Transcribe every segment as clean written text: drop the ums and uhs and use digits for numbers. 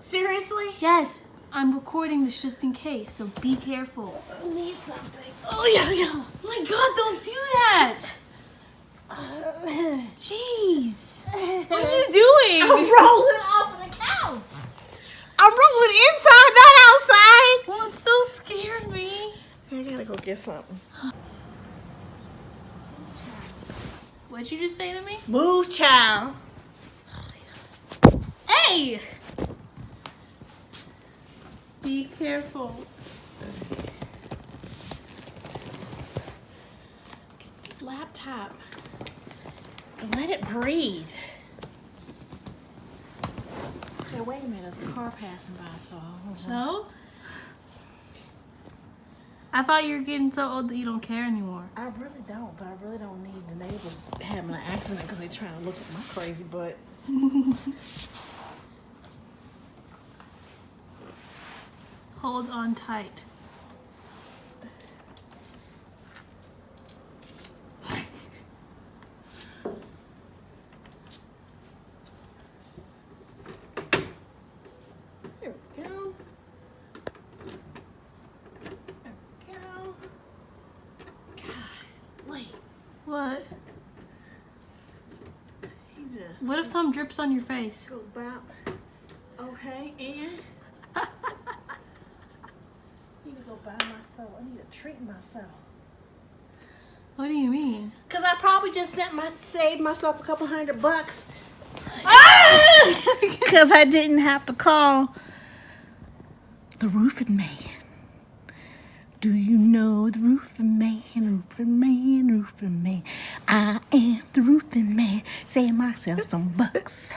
Seriously? Yes, I'm recording this just in case, so be careful. I need something. Oh, yeah. Oh my God, don't do that! Jeez. What are you doing? I'm rolling off of the couch. I'm rolling inside, not outside. Well, it still scared me. I gotta go get something. What'd you just say to me? Move, child. Hey! Be careful. Get this laptop and let it breathe. Hey, wait a minute. There's a car passing by, so. So? I thought you were getting so old that you don't care anymore. I really don't, but I really don't need the neighbors having an accident because they're trying to look at my crazy butt. Hold on tight. There we go. There we go. God, wait. What? Need to What if some drips on your face? go about. Okay, and need to go buy myself. I need to treat myself. What do you mean? Cause I probably just saved myself a couple $100. Cause I didn't have to call the roofing man. Do you know the roofing man, roofing man, roofing man? I am the roofing man. Save myself some bucks.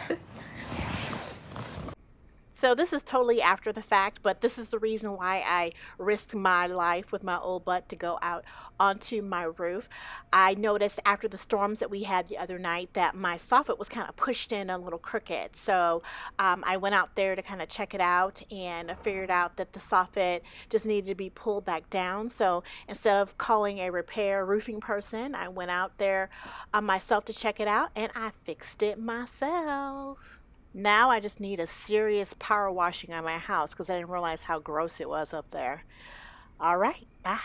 So this is totally after the fact, but this is the reason why I risked my life with my old butt to go out onto my roof. I noticed after the storms that we had the other night that my soffit was kind of pushed in a little crooked. So I went out there to kind of check it out, and I figured out that the soffit just needed to be pulled back down. So instead of calling a repair roofing person, I went out there myself to check it out, and I fixed it myself. Now I just need a serious power washing on my house because I didn't realize how gross it was up there. All right, bye.